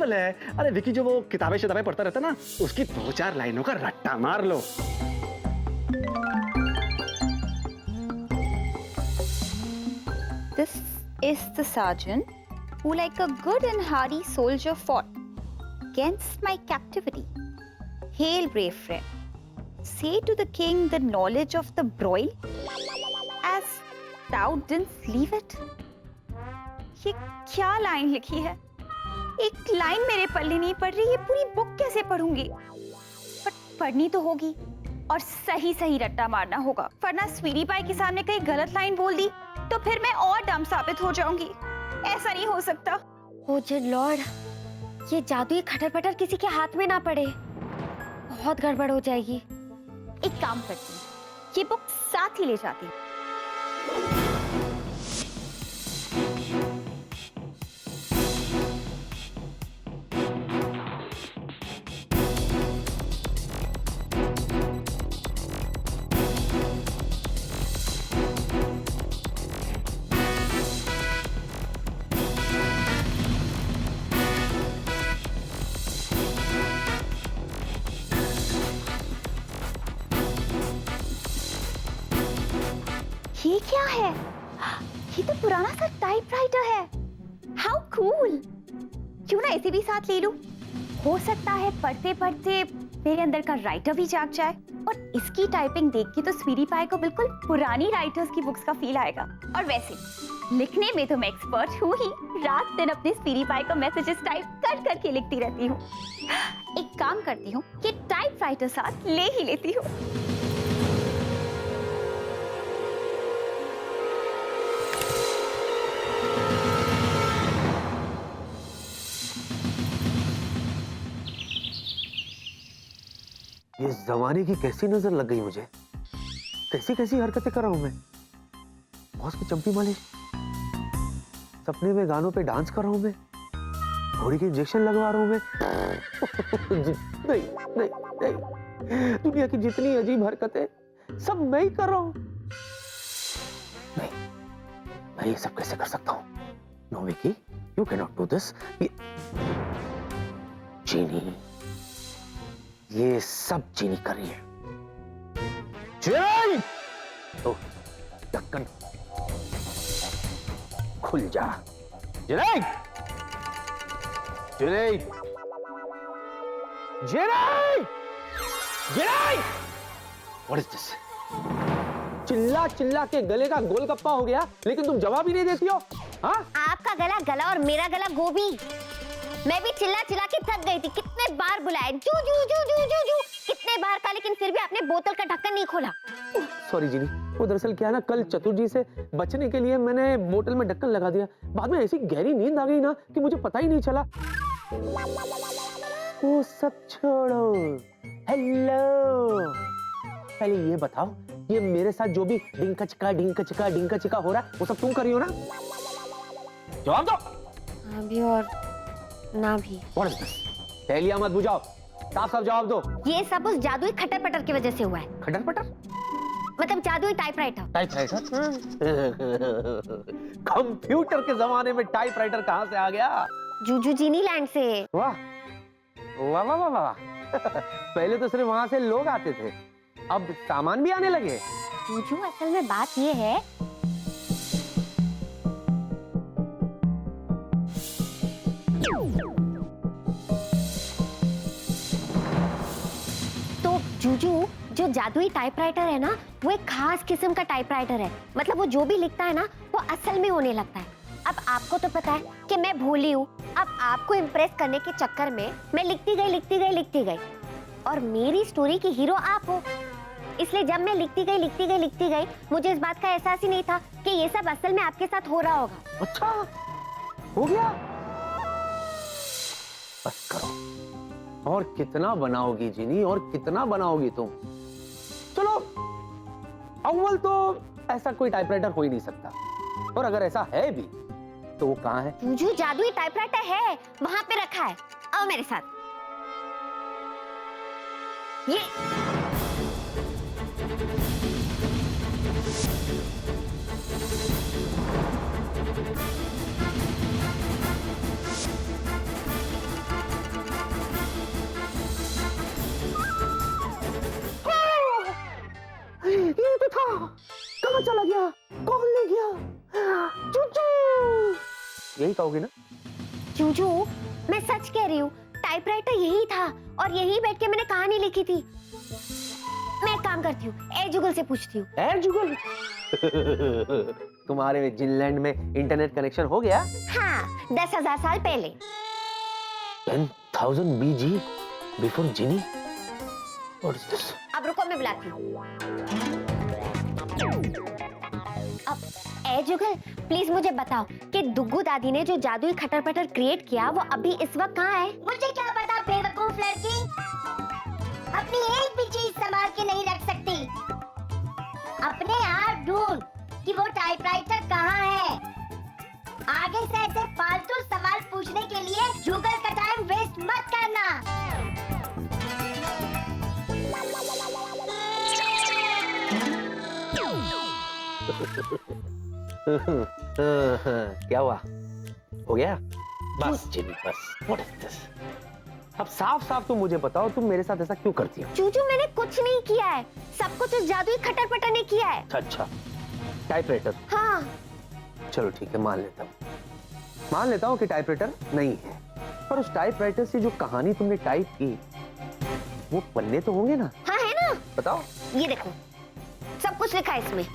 Simple है। अरे विकी जो वो किताबें शिताबें पढ़ता रहता ना, उसकी 2-4 लाइनों का रट्टा मार लो। This is the sergeant who, like a good and hardy soldier, fought against my captivity. Hail, brave friend. Say to the king the knowledge of the broil, as thou didn't leave it. ये क्या line लिखी है? एक line मेरे पल्ले नहीं पड़ रही, ये पूरी बुक कैसे पढ़ूंगी? पर पढ़नी तो होगी और सही सही रट्टा मारना होगा, वरना स्वीटी पाई के सामने कहीं गलत लाइन बोल दी तो फिर मैं और डम साबित हो जाऊंगी। ऐसा नहीं हो सकता। ओ जिन लॉर्ड, ये जादुई खटर पटर किसी के हाथ में ना पड़े, बहुत गड़बड़ हो जाएगी। एक काम करती हूँ, ये बुक साथ ही ले जाती हूँ। ये क्या है? ये तो पुराना सा टाइपराइटर है। How cool! क्यों ना इसे भी साथ ले लूं? हो सकता है पढ़ते पढ़ते मेरे अंदर का राइटर भी जाग जाए और इसकी टाइपिंग देख के तो स्वीटी पाई को बिल्कुल पुरानी राइटर्स की बुक्स का फील आएगा। और वैसे लिखने में तो मैं एक्सपर्ट हूँ ही, रात दिन अपने स्वीटी पाई को मैसेजेस टाइप कर करके लिखती रहती हूँ। एक काम करती हूँ कि टाइपराइटर साथ ले ही लेती हूँ। ये जमाने की कैसी नजर लग गई मुझे, कैसी कैसी हरकतें कर रहा हूं मैं। बॉस की चंपी मालिश, सपने में गानों पे डांस कर रहा हूं मैं, घोड़ी के इंजेक्शन लगवा रहा हूं मैं। नहीं नहीं नहीं, दुनिया की जितनी अजीब हरकतें सब मैं ही कर रहा हूं। नहीं, मैं ये सब कैसे कर सकता हूं? No Vicky, you can not do this. Cheeni, ये सब चीनी कर रही है। तो ढक्कन खुल जा। जिनाई! जिनाई! जिनाई! जिनाई! What is this? चिल्ला चिल्ला के गले का गोलगप्पा हो गया, लेकिन तुम जवाब ही नहीं देती हो। हाँ? आपका गला गला और मेरा गला गोभी। मैं भी चिल्ला चिल्ला के थक गई थी, कितने बार बुलाया, जू जू जू जू जू जू कितने बार का, लेकिन फिर भी आपने बोतल का ढक्कन नहीं खोला। सॉरी जीनी, वो दरअसल क्या है ना, कल चतुर्जी से बचने के लिए मैंने बोतल में ढक्कन लगा दिया, बाद में ऐसी गहरी नींद आ गई ना कि मुझे पता ही नहीं चला। वो सब छोड़ो, हेलो, पहले ये बताओ, ये मेरे साथ जो भी डिंका चिका हो रहा है, वो सब तुम कर रही हो ना? जवाब दो। अभी और ना भी। पहलिया मत बुझाओ, साफ साफ जवाब दो। ये सब उस जादुई खटर पटर की वजह से हुआ है। खटर पटर मतलब जादुई टाइपराइटर। टाइपराइटर? कंप्यूटर के जमाने में टाइपराइटर कहां से आ गया? जूजू जीनी लैंड से। वाह वाह वाह वाह वाह। पहले तो सिर्फ वहां से लोग आते थे, अब सामान भी आने लगे। जूजू, असल में बात ये है, तो जूजू जो जादुई टाइपराइटर है ना, वो एक खास किस्म का टाइपराइटर है। मतलब वो जो भी लिखता है ना, वो असल में होने लगता है। अब आपको तो पता है कि मैं भोली हूँ, अब आपको इम्प्रेस करने के चक्कर में मैं लिखती गई और मेरी स्टोरी की हीरो आप हो। इसलिए जब मैं लिखती गई, मुझे इस बात का एहसास ही नहीं था कि ये सब असल में आपके साथ हो रहा होगा। अच्छा, हो गया? बस करो, और कितना बनाओगी जीनी, और कितना बनाओगी तुम? चलो, अव्वल तो ऐसा कोई टाइपराइटर हो ही नहीं सकता, और अगर ऐसा है भी तो वो कहाँ है? जूजू, जादुई टाइपराइटर है, वहां पे रखा है। आओ मेरे साथ। ये बताओगी ना? जूजू, मैं सच कह रही हूँ, टाइपराइटर यही था और यही बैठ के मैंने कहानी लिखी थी। मैं एक काम करती हूँ, ए जुगल से पूछती हूँ। ए जुगल? तुम्हारे जिनलैंड में इंटरनेट कनेक्शन हो गया? हाँ, 10,000 साल पहले। 10,000 BG बिफोर जिनी? अब रुको, मैं बुलाती हूँ। अब ए जुगल, प्लीज मुझे बताओ कि दुग्गू दादी ने जो जादुई खटर पटर क्रिएट किया वो अभी इस वक्त कहाँ है? मुझे क्या पता बेवकूफ लड़की, अपनी एक भी चीज संभाल के नहीं रख सकती। अपने आप ढूंढ कि वो टाइपराइटर कहाँ है। आगे से ऐसे फालतू सवाल पूछने के लिए जुगल का टाइम वेस्ट मत करना। क्या हुआ? हो गया? बस जिनी, बस। What is this? अब साफ साफ तुम मुझे बताओ, तुम मेरे साथ ऐसा क्यों करती हो? जूजू, मैंने कुछ नहीं किया है, सब कुछ उस जादुई खटर पटर ने किया है। अच्छा, टाइपराइटर? हाँ। चलो ठीक है, मान लेता हूँ कि टाइपराइटर नहीं है, पर उस टाइपराइटर से जो कहानी तुमने टाइप की वो पन्ने तो होंगे ना? हाँ है ना। बताओ। ये देखो, सब कुछ लिखा है इसमें।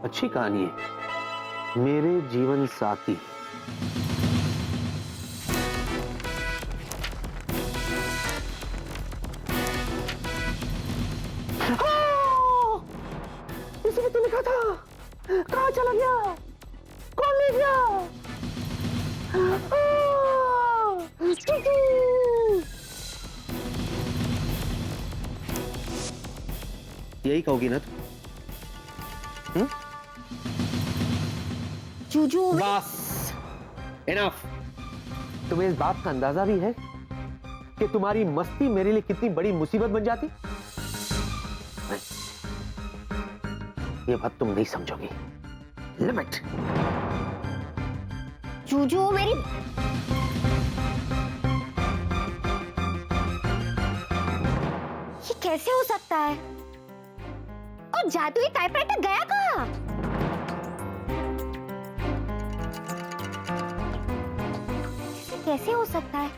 अच्छी कहानी है, मेरे जीवन साथी। इसमें तो लिखा था, कहाँ चला गया? कौन ले गया? यही कहोगी ना तुम? जूजू, बस, इनफ। तुम्हें इस बात का अंदाजा भी है कि तुम्हारी मस्ती मेरे लिए कितनी बड़ी मुसीबत बन जाती? नहीं, ये बात तुम नहीं समझोगी। लिमिट। जूजू, मेरी ये कैसे हो सकता है? और जादुई टाइपराइटर गया कहाँ? कैसे हो सकता है?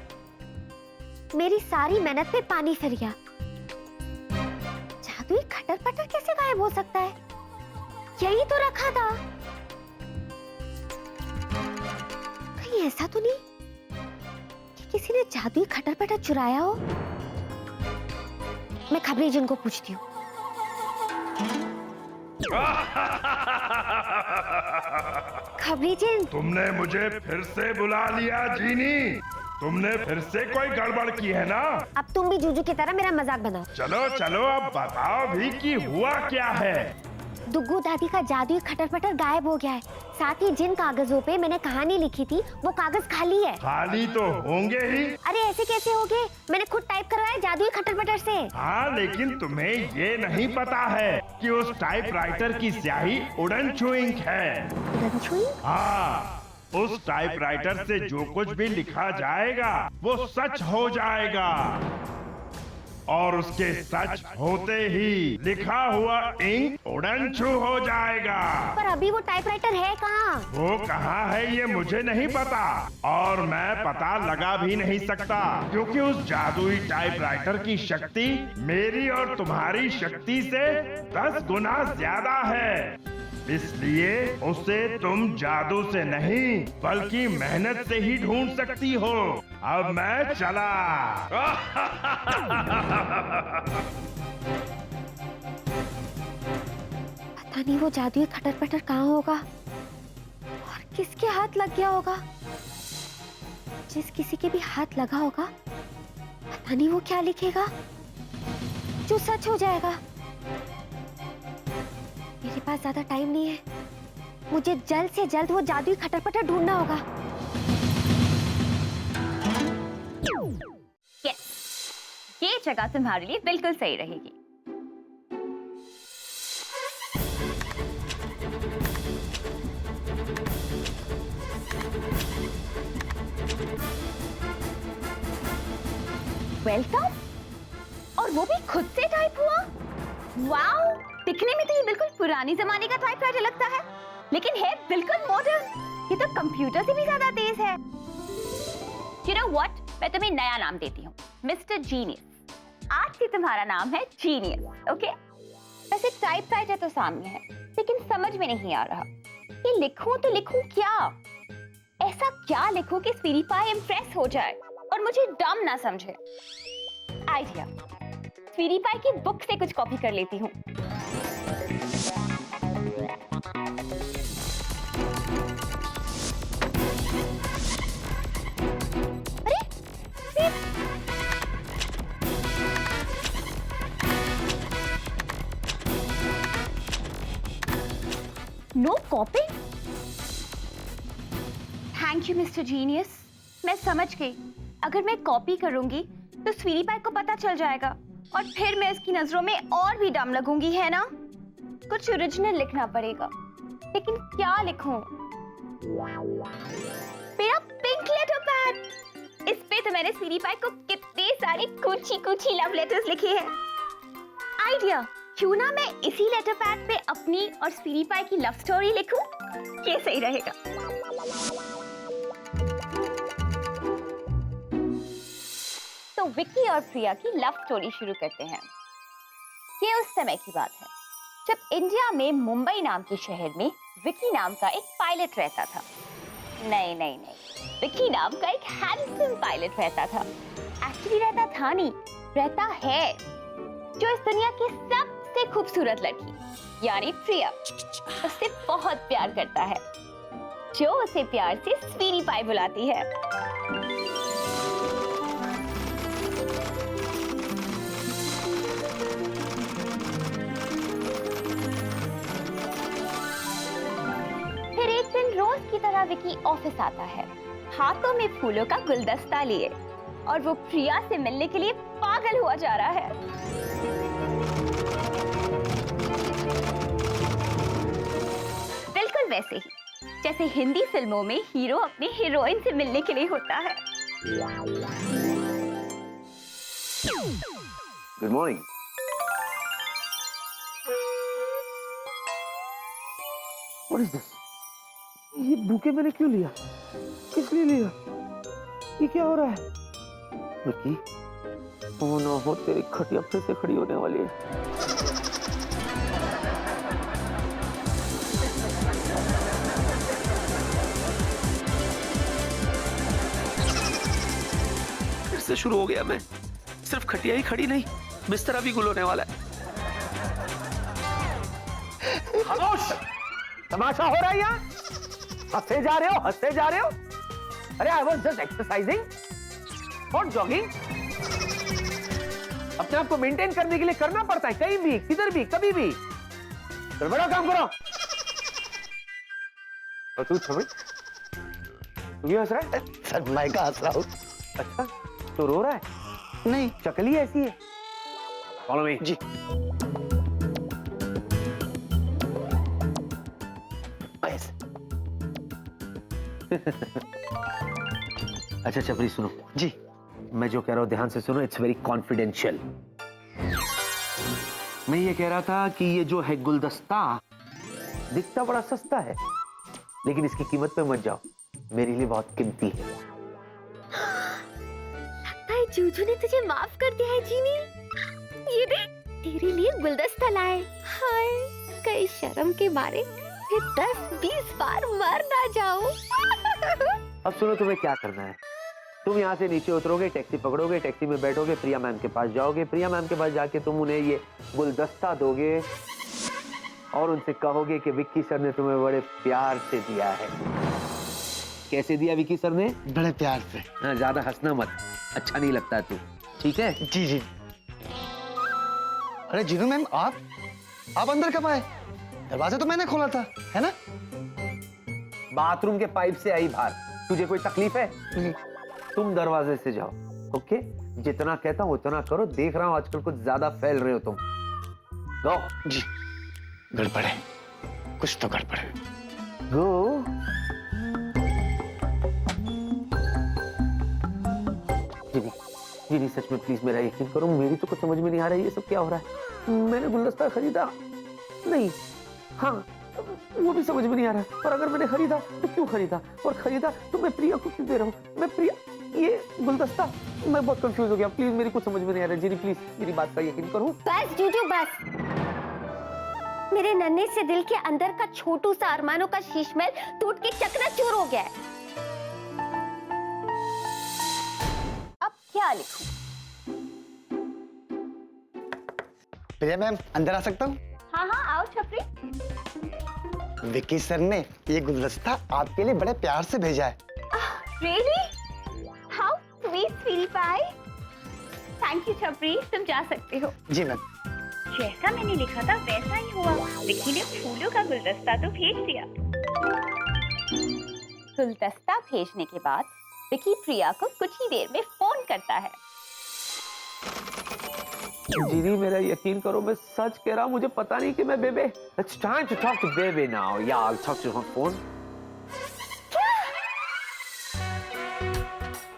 मेरी सारी मेहनत पे पानी फिर गया। जादुई खटर पटर कैसे गायब हो सकता है? यही तो रखा था। कहीं ऐसा तो नहीं कि किसी ने जादुई खटर पटर चुराया हो? मैं खबरी जिनको पूछती हूँ। खबरी जिन, तुमने मुझे फिर से बुला लिया जीनी। तुमने फिर से कोई गड़बड़ की है ना? अब तुम भी जूजू की तरह मेरा मजाक बनाओ। चलो चलो, अब बताओ भी कि हुआ क्या है। दुग्गू दादी का जादुई खटर पटर गायब हो गया है। साथ ही जिन कागजों पे मैंने कहानी लिखी थी वो कागज खाली है। खाली तो होंगे ही। अरे ऐसे कैसे हो गए? मैंने खुद टाइप करवाया जादुई खटर पटर से। हाँ, लेकिन तुम्हें ये नहीं पता है कि उस टाइपराइटर की स्याही वुडन चूइंग है। हाँ, उस टाइपराइटर से जो कुछ भी लिखा जाएगा वो सच हो जाएगा, और उसके सच होते ही लिखा हुआ इंक उड़न छू हो जाएगा। पर अभी वो टाइपराइटर है कहाँ? वो कहाँ है ये मुझे नहीं पता, और मैं पता लगा भी नहीं सकता, क्योंकि उस जादुई टाइपराइटर की शक्ति मेरी और तुम्हारी शक्ति से 10 गुना ज्यादा है। इसलिए उसे तुम जादू से नहीं बल्कि मेहनत से ही ढूंढ सकती हो। अब मैं चला। पता नहीं वो जादुई खटर पटर कहाँ होगा और किसके हाथ लग गया होगा। जिस किसी के भी हाथ लगा होगा पता नहीं वो क्या लिखेगा जो सच हो जाएगा। मेरे पास ज्यादा टाइम नहीं है, मुझे जल्द से जल्द वो जादुई खटर पटर ढूंढना होगा। यस, ये जगह तुम्हारे लिए बिल्कुल सही रहेगी। वेलकम, और वो भी खुद से टाइप हुआ। वाओ, दिखने में तो ये बिल्कुल पुरानी जमाने का टाइपराइटर लगता है, लेकिन है बिल्कुल मॉडर्न। ये तो कंप्यूटर से भी ज्यादा तेज है। You know what? मैं तुम्हें नया नाम देती हूँ, मिस्टर जीनियस। आज से तुम्हारा नाम है जीनियस, ओके? वैसे टाइपराइटर तो सामने है, लेकिन समझ में नहीं आ रहा कि लिखूं तो लिखूं क्या? ऐसा क्या लिखूं कि स्वीटी पाई इम्प्रेस हो जाए और मुझे डम ना समझे? आइडिया, स्वीटी पाई की बुक से कुछ कॉपी कर लेती हूँ। No copying? Thank you mister genius, मैं समझ गई। अगर मैं कॉपी करूंगी तो स्वीटी पाई को पता चल जाएगा और फिर मैं इसकी नजरों में और भी डम लगूंगी, है ना? कुछ ओरिजिनल लिखना पड़ेगा, लेकिन क्या लिखूं? मेरा पिंक लेटर पैड। इस पे तो मैंने स्वीटी पाई को कितने सारे कूची कूची लव लेटर्स लिखे हैं। आइडिया, क्यों ना मैं इसी लेटर पैड पे अपनी और स्वीटी पाई की लव स्टोरी लिखूं? ये सही रहेगा। तो विक्की और प्रिया की लव स्टोरी शुरू करते हैं। ये उस समय की बात है जब इंडिया में मुंबई नाम के शहर में विक्की नाम का एक पायलट रहता था। नहीं, विक्की नाम का एक हैंडसम पायलट रहता था। एक्चुअली रहता था नहीं, रहता है, जो इस दुनिया की सबसे खूबसूरत लड़की यानी प्रिया उससे बहुत प्यार करता है, जो उसे प्यार से स्वीटी पाई बुलाती है। फिर एक दिन रोज की तरह विक्की ऑफिस आता है, हाथों में फूलों का गुलदस्ता लिए, और वो प्रिया से मिलने के लिए पागल हुआ जा रहा है। बिल्कुल वैसे ही जैसे हिंदी फिल्मों में हीरो अपनी हीरोइन से मिलने के लिए होता है। Good morning. What is this? ये बुके मैंने क्यों लिया? किस लिए लिया? ये क्या हो रहा है? विक्की, ओ नो, हो तेरी खटिया फिर से खड़ी होने वाली है। फिर से शुरू हो गया। मैं सिर्फ खटिया ही खड़ी नहीं, बिस्तरा भी गुल होने वाला है। खामोश! तमाशा हो रहा है यहाँ? हंसते जा रहे हो, हंसते जा रहे हो? अरे I was just exercising, not jogging. अपने आप को मेंटेन करने के लिए करना पड़ता है, कहीं भी, किधर भी, कभी भी। तो बड़ा काम करो। और तू छोड़, तू भी हंस रहा है? सर मैं का हंस रहा हूँ। अच्छा, तो रो रहा है? नहीं, शक्ल ही ऐसी है। Follow me. जी। अच्छा चपरी, सुनो जी। मैं जो कह रहा हूं ध्यान से सुनो, इट्स वेरी कॉन्फिडेंशियल। मैं ये कह रहा था कि ये जो है गुलदस्ता दिखता बड़ा सस्ता है, लेकिन इसकी कीमत पे मत जाओ, मेरे लिए बहुत कीमती है। भाई जूजू ने तुझे माफ कर दिया है जीनी। ये देख, तेरे लिए गुलदस्ता लाए। हाय, कई शर्म के मारे फिर 10-20 बार मर ना जाओ। अब सुनो, तुम्हें क्या करना है। तुम यहाँ से नीचे उतरोगे, टैक्सी पकड़ोगे, टैक्सी में बैठोगे, प्रिया मैम के पास जाओगे, प्रिया मैम के पास जाके तुम उन्हें ये गुलदस्ता दोगे और उनसे कहोगे कि विक्की सर ने तुम्हें बड़े प्यार से दिया है। कैसे दिया विक्की सर ने? बड़े प्यार से। हाँ, ज्यादा हंसना मत, अच्छा नहीं लगता तू, ठीक है? जी जी। अरे जीनू मैम, आप अंदर कब आए? दरवाजा तो मैंने खोला था, है ना? बाथरूम के पाइप से आई बाहर। तुझे कोई तकलीफ है? तुम दरवाजे से जाओ, ओके? जितना कहता हूं उतना करो। देख रहा हूं आजकल कुछ ज्यादा फैल रहे हो तुम। गो। जी। गड़बड़ है, कुछ तो गड़बड़ है। गो। जीनी सच में प्लीज मेरा यकीन करो, मेरी तो कुछ समझ में नहीं आ रहा है ये सब क्या हो रहा है। मैंने गुलदस्ता खरीदा नहीं, हाँ वो भी समझ में नहीं आ रहा है। और अगर मैंने खरीदा तो क्यों खरीदा, और खरीदा तो मैं प्रिया को क्यों दे रहा हूँ। मैं प्रिया, ये गुलदस्ता, मैं बहुत कंफ्यूज हो गया। प्लीज मेरी कुछ समझ में नहीं आ रहा है। जीनी प्लीज मेरी बात का यकीन करो। बस जूजू बस। मेरे नन्हे से दिल के अंदर का छोटू सा अरमानों का शीशमहल टूट के चकनाचूर हो गया है। अब क्या लिखूं? प्रिया मैम, अंदर आ सकता हूँ? हाँ हाँ आओ छपरी। विक्की सर ने ये गुलदस्ता आपके लिए बड़े प्यार से भेजा है। Really? How sweet, sweetie pie. Thank you छपरी, तुम जा सकते हो। जी मैम। जैसा मैंने लिखा था वैसा ही हुआ। विक्की ने फूलों का गुलदस्ता तो भेज दिया। गुलदस्ता भेजने के बाद विक्की प्रिया को कुछ ही देर में फोन करता है। जीनी मेरा यकीन करो, मैं सच कह रहा हूँ, मुझे पता नहीं कि मैं बेबे। It's time to talk to baby now. Yeah, I'll talk to her phone.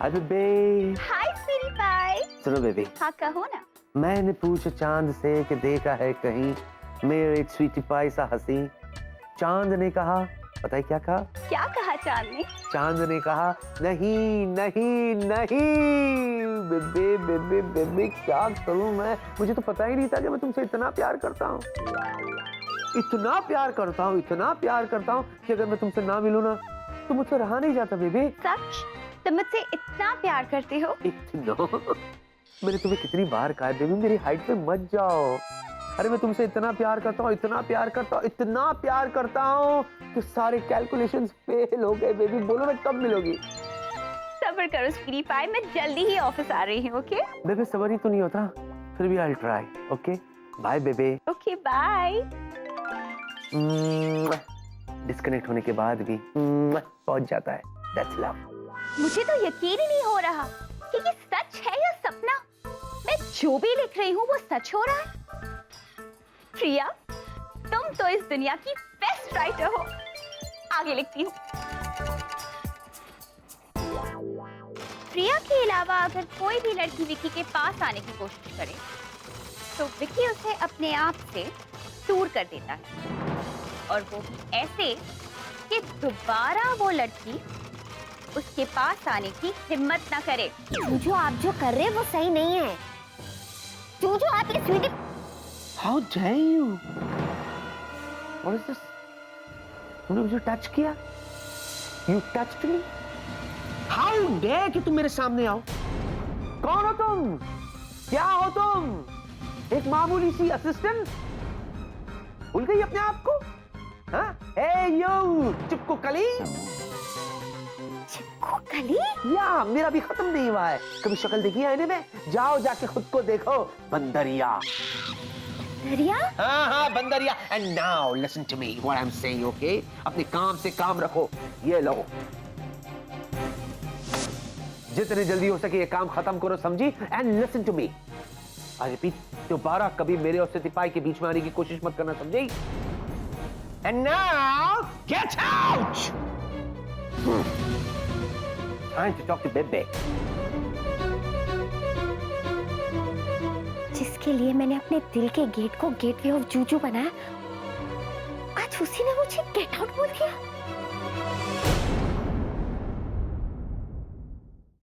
Hi बेबे। हाय sweetie pie। सुनो बेबी, हाँ कहो ना। मैंने पूछा चांद से कि देखा है कहीं मेरे स्वीटी पाई सा हंसी। चांद ने कहा, पता है क्या कहा? क्या कहा चांद ने? चांद ने कहा नहीं नहीं नहीं। बेबे बेबे बेबे क्या करूं मैं, मुझे तो पता ही नहीं था कि मैं तुमसे इतना प्यार करता हूँ। इतना प्यार करता हूँ, इतना प्यार करता हूँ कि अगर मैं तुमसे ना मिलूं ना तो मुझसे रहा नहीं जाता बेबे। सच? तुम मुझसे इतना प्यार करते हो? इतना? मैंने तुम्हें कितनी बार कहा है बेबी मेरी हाइट पे मत जाओ। अरे मैं तुमसे इतना प्यार करता हूँ, इतना प्यार करता हूँ, इतना प्यार करता हूँ कि सारे कैलकुलेशंस फेल हो गए। बेबी बोलो ना कब मिलोगी? सब्र करो स्वीटी पाई, मैं जल्दी ही ऑफिस आ रही हूँ। ओके बेबे सबर ही तो नहीं होता, फिर भी I try. Okay bye babe. Okay bye. Disconnect होने के बाद भी पहुंच जाता है। That's love. मुझे तो यकीन ही नहीं हो रहा कि ये सच है या सपना। मैं जो भी लिख रही हूँ वो सच हो रहा है। प्रिया, तुम तो इस दुनिया की बेस्ट राइटर हो। आगे लिखती हूँ। प्रिया के अलावा अगर कोई भी लड़की विक्की के पास आने की कोशिश करे तो विक्की उसे अपने आप से दूर कर देता है, और वो भी ऐसे कि दोबारा वो लड़की उसके पास आने की हिम्मत ना करे। जूजू आप जो कर रहे हैं वो सही नहीं है। जूजू आप ये Sweety. How dare you? What is this? तुमने मुझे टच किया? You touched me? How dare कि तुम मेरे सामने आओ? कौन हो तुम? क्या हो तुम? एक मामूली सी असिस्टेंट? भूल गई अपने आप को? हाँ? Hey you, चिपको कली? चिपको कली? या मेरा भी खत्म नहीं हुआ है। कभी शक्ल देखी है आईने में? जाओ जाके खुद को देखो बंदरिया। दरिया? हाँ हाँ बंदरिया। And now listen to me what I am saying, okay? अपने काम से काम रखो। ये लो, जितने जल्दी हो सके ये काम खत्म करो, समझी? And listen to me, I repeat, दोबारा कभी मेरे और सिटी पाई के बीच में आने की कोशिश मत करना, समझी? And now get out. Time to talk to babe. जिसके लिए मैंने अपने दिल के गेट को गेटवे ऑफ जूजू बनाया, आज उसी ने मुझे गेट आउट बोल दिया।